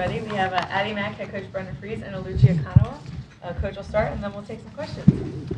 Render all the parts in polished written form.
everybody. We have Addie Mack, head coach Brendan Fries, and Oluchi Akanawa. Coach will start, and then we'll take some questions.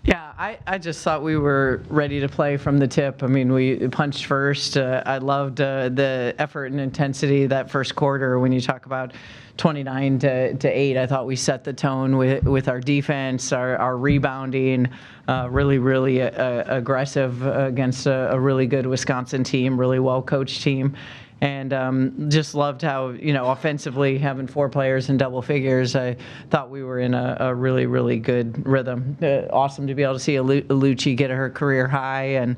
Yeah, I just thought we were ready to play from the tip. I mean, we punched first. I loved the effort and intensity that first quarter when you talk about 29 to 8. I thought we set the tone with our defense, our rebounding, really aggressive against a really good Wisconsin team, really well-coached team. And just loved how, offensively having 4 players in double figures, I thought we were in a really good rhythm. Awesome to be able to see Oluchi get her career high and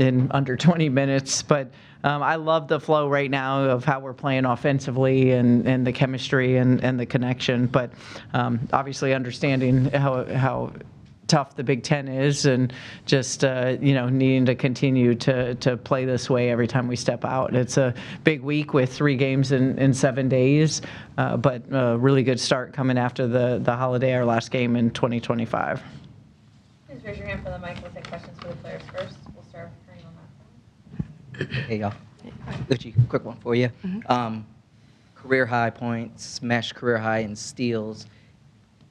in under 20 minutes. But I love the flow right now of how we're playing offensively and the chemistry and the connection. But obviously understanding how tough the Big Ten is, and just needing to continue to play this way every time we step out. It's a big week with 3 games in 7 days, but a really good start coming after the holiday, our last game in 2025. Please raise your hand for the mic. We'll take questions for the players first. We'll start with Kareem on that side. Hey, y'all. Luchi, quick one for you. Career high points, smashed career high in steals.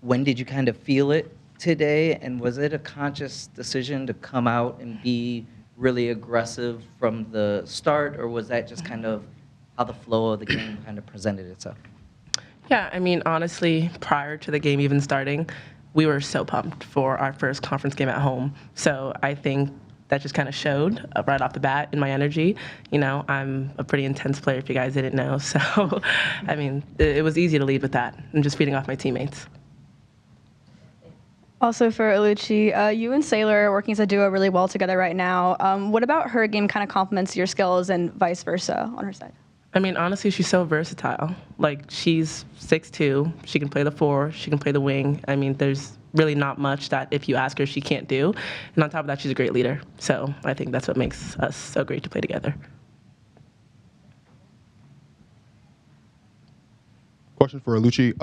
When did you kind of feel it today, and was it a conscious decision to come out and be really aggressive from the start, or was that just kind of how the flow of the game kind of presented itself? Yeah, I mean, honestly, prior to the game even starting, we were so pumped for our first conference game at home. So I think that just kind of showed right off the bat in my energy. I'm a pretty intense player, if you guys didn't know. So, I mean, it was easy to lead with that and just feeding off my teammates. Also for Oluchi, you and Sailor are working as a duo really well together right now. What about her game kind of complements your skills and vice versa on her side? I mean, honestly, she's so versatile. Like, she's 6'2", she can play the 4, she can play the wing. I mean, there's really not much that if you ask her, she can't do. And on top of that, she's a great leader. So I think that's what makes us so great to play together. Question for Oluchi.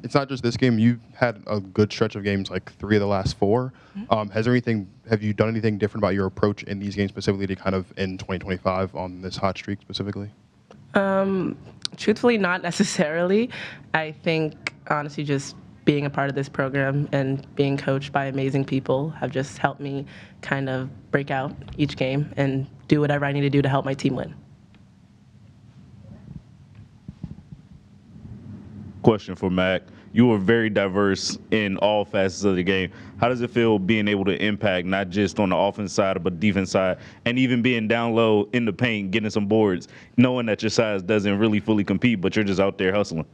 It's not just this game. You've had a good stretch of games, like 3 of the last 4. Have you done anything different about your approach in these games specifically to kind of end 2025 on this hot streak specifically? Truthfully, not necessarily. I think, honestly, just being a part of this program and being coached by amazing people have just helped me kind of break out each game and do whatever I need to do to help my team win. Question for Mac. You were very diverse in all facets of the game. How does it feel being able to impact not just on the offense side, but defense side, and even being down low in the paint, getting some boards, knowing that your size doesn't really fully compete, but you're just out there hustling?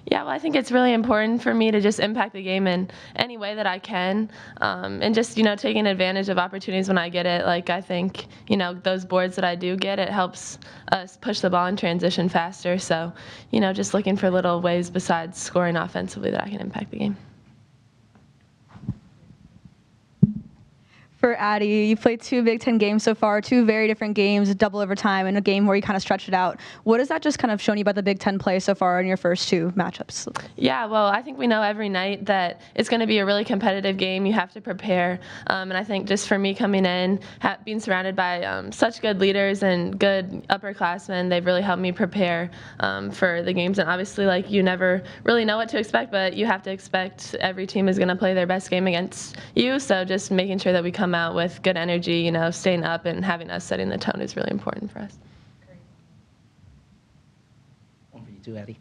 Yeah, well, I think it's really important for me to just impact the game in any way that I can, and just, taking advantage of opportunities when I get it. Like, I think, those boards that I do get, it helps us push the ball in transition faster. So, just looking for little ways besides scoring offensively that I can impact the game. For Addie, you played 2 Big Ten games so far, 2 very different games, double overtime, and a game where you kind of stretched it out. What has that just kind of shown you about the Big Ten play so far in your first 2 matchups? Yeah, well, I think we know every night that it's going to be a really competitive game. You have to prepare. And I think just for me coming in, being surrounded by such good leaders and good upperclassmen, they've really helped me prepare for the games. And obviously, you never really know what to expect, but you have to expect every team is going to play their best game against you. So just making sure that we come out with good energy, staying up and having us setting the tone is really important for us. One for you too, Addie.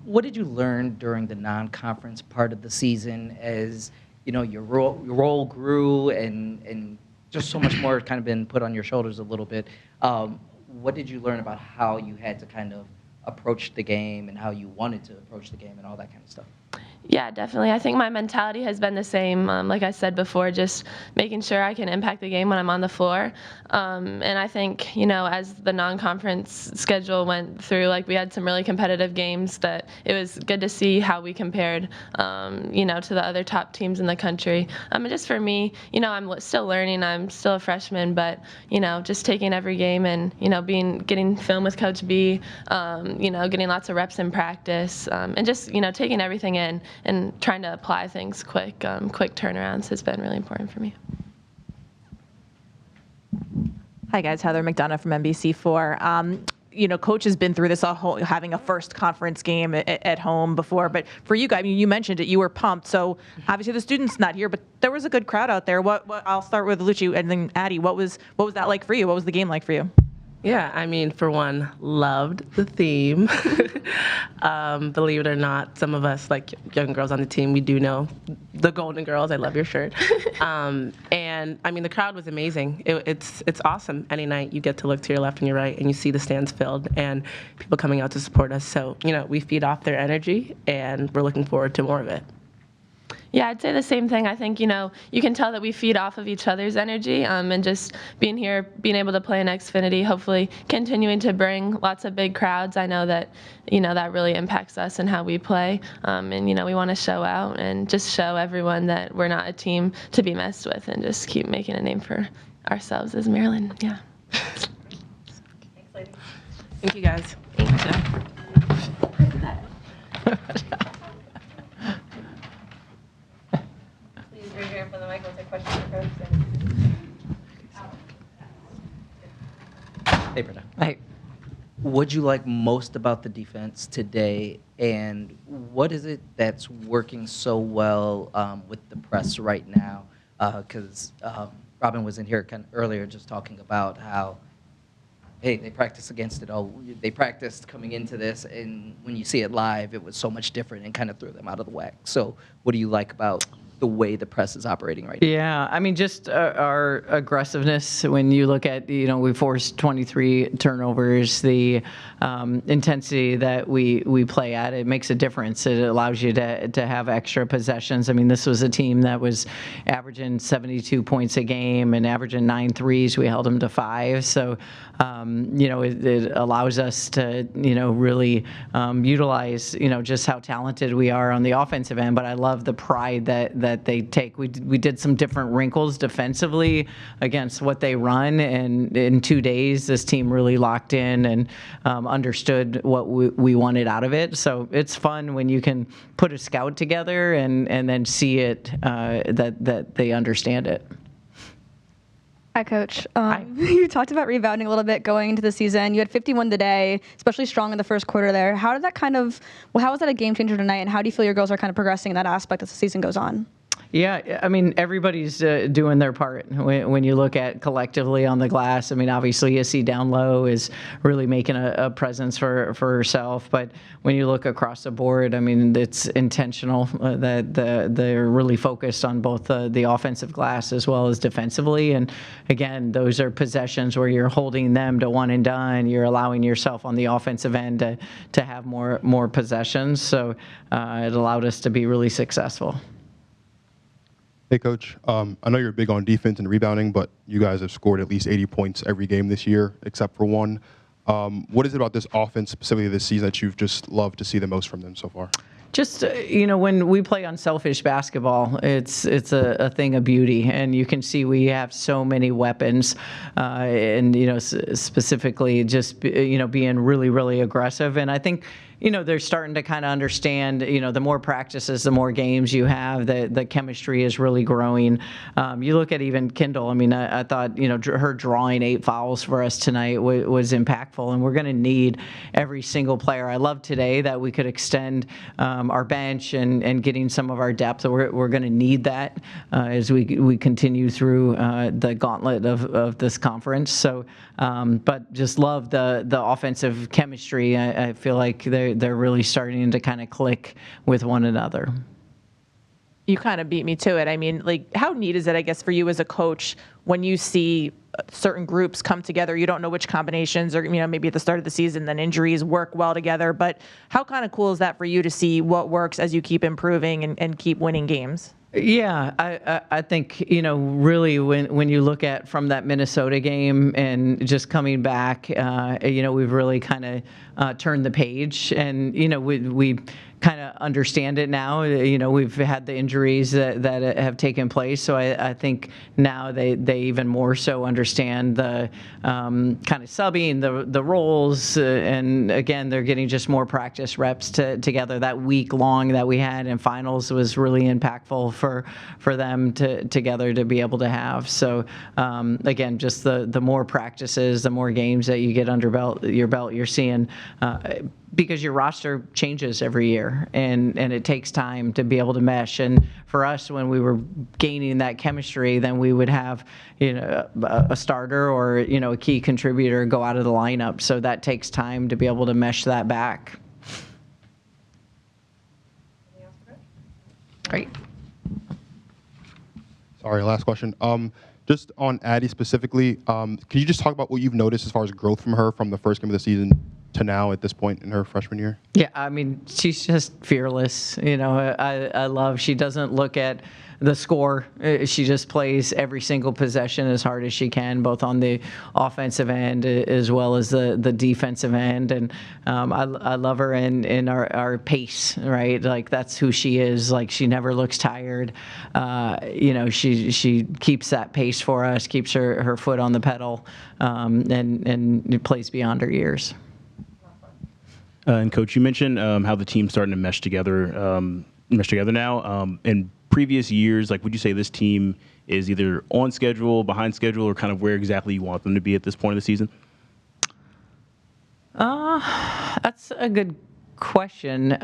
What did you learn during the non-conference part of the season as, your role grew and just so much more kind of been put on your shoulders a little bit? What did you learn about how you had to kind of approach the game and how you wanted to approach the game and all that kind of stuff? Yeah, definitely. I think my mentality has been the same. Like I said before, just making sure I can impact the game when I'm on the floor. And I think, as the non-conference schedule went through, we had some really competitive games that it was good to see how we compared, to the other top teams in the country. And just for me, I'm still learning. I'm still a freshman, but, just taking every game and, getting film with Coach B, getting lots of reps in practice, and just, taking everything in and trying to apply things quick turnarounds has been really important for me. Hi guys, Heather McDonough from NBC4. Coach has been through this having a first conference game at home before. But for you guys, you mentioned it, you were pumped. So obviously the students not here, but there was a good crowd out there. What I'll start with Lucci and then Addie. What was that like for you? What was the game like for you? Yeah, I mean, for one, loved the theme. Believe it or not, some of us, like young girls on the team, we do know the Golden Girls. I love your shirt. And I mean, the crowd was amazing. It's awesome. Any night you get to look to your left and your right and you see the stands filled and people coming out to support us. So, we feed off their energy and we're looking forward to more of it. Yeah, I'd say the same thing. I think, you can tell that we feed off of each other's energy, and just being here, being able to play in Xfinity, hopefully continuing to bring lots of big crowds. I know that, that really impacts us and how we play. And, we want to show out and just show everyone that we're not a team to be messed with and just keep making a name for ourselves as Maryland. Yeah. Thanks, ladies. Thank you, guys. Please raise your hand for the mic. We'll take questions for Coach. Hey, Britta. Hey. What'd you like most about the defense today, and what is it that's working so well with the press right now? Because Robin was in here kind of earlier just talking about how, hey, they practiced against it all. They practiced coming into this, and when you see it live, it was so much different and kind of threw them out of the whack. So what do you like about the way the press is operating right now? Yeah, I mean, just our aggressiveness. When you look at, we forced 23 turnovers, the intensity that we play at, it makes a difference. It allows you to have extra possessions. I mean, this was a team that was averaging 72 points a game and averaging 9 threes. We held them to 5. So, it allows us to, really utilize, just how talented we are on the offensive end. But I love the pride that they take. We did some different wrinkles defensively against what they run, and in 2 days, this team really locked in and understood what we wanted out of it. So it's fun when you can put a scout together and then see it, that they understand it. Hi, Coach. You talked about rebounding a little bit going into the season. You had 51 today, especially strong in the first quarter there. How was that a game changer tonight, and how do you feel your girls are kind of progressing in that aspect as the season goes on? Yeah, I mean, everybody's doing their part. When you look at collectively on the glass, I mean, obviously, Issy down low is really making a presence for herself. But when you look across the board, I mean, it's intentional that they're really focused on both the offensive glass as well as defensively. And again, those are possessions where you're holding them to one and done. You're allowing yourself on the offensive end to have more possessions. So it allowed us to be really successful. Hey, Coach. I know you're big on defense and rebounding, but you guys have scored at least 80 points every game this year, except for one. What is it about this offense, specifically this season, that you've just loved to see the most from them so far? Just, when we play unselfish basketball, it's a thing of beauty. And you can see we have so many weapons and, specifically just, being really, really aggressive. And I think, they're starting to kind of understand, the more practices, the more games you have, the chemistry is really growing. You look at even Kendall. I mean, I thought, her drawing 8 fouls for us tonight was impactful, and we're going to need every single player. I love today that we could extend our bench and getting some of our depth. We're going to need that as we continue through the gauntlet of this conference. So, but just love the offensive chemistry. I feel like they're really starting to kind of click with one another. You kind of beat me to it. I mean, how neat is it, I guess, for you as a coach when you see certain groups come together? You don't know which combinations, or maybe at the start of the season, then injuries work well together. But how kind of cool is that for you to see what works as you keep improving and keep winning games? Yeah, I think, really when you look at from that Minnesota game and just coming back, we've really kind of turned the page. And, we kind of understand it now. We've had the injuries that have taken place, so I think now they even more so understand the kind of subbing, the roles, and again, they're getting just more practice reps together. That week long that we had in finals was really impactful for them together to be able to have. So again, just the more practices, the more games that you get under your belt, you're seeing. Because your roster changes every year, and it takes time to be able to mesh. And for us, when we were gaining that chemistry, then we would have a starter or a key contributor go out of the lineup. So that takes time to be able to mesh that back. Anything else, Coach? Great. Sorry, last question. Just on Addie specifically, can you just talk about what you've noticed as far as growth from her from the first game of the season to now at this point in her freshman year? Yeah, I mean, she's just fearless. I love, she doesn't look at the score. She just plays every single possession as hard as she can, both on the offensive end as well as the defensive end. And I love her in our pace, right? Like, that's who she is. Like, she never looks tired. She keeps that pace for us, keeps her foot on the pedal, and plays beyond her years. And Coach, you mentioned how the team's starting to mesh together now. In previous years, like, would you say this team is either on schedule, behind schedule, or kind of where exactly you want them to be at this point of the season? That's a good question.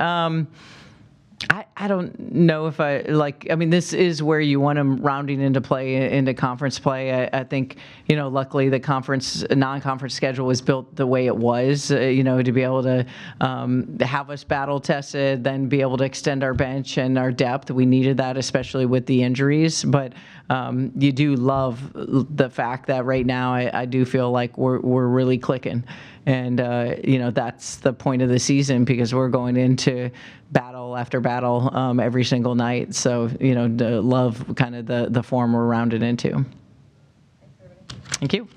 I don't know if this is where you want them rounding into conference play. I think, luckily the non-conference schedule was built the way it was, to be able to have us battle tested, then be able to extend our bench and our depth. We needed that, especially with the injuries. But you do love the fact that right now I do feel like we're really clicking. And, that's the point of the season, because we're going into battle after battle every single night. So, love kind of the form we're rounded into. Thanks, everybody. Thank you.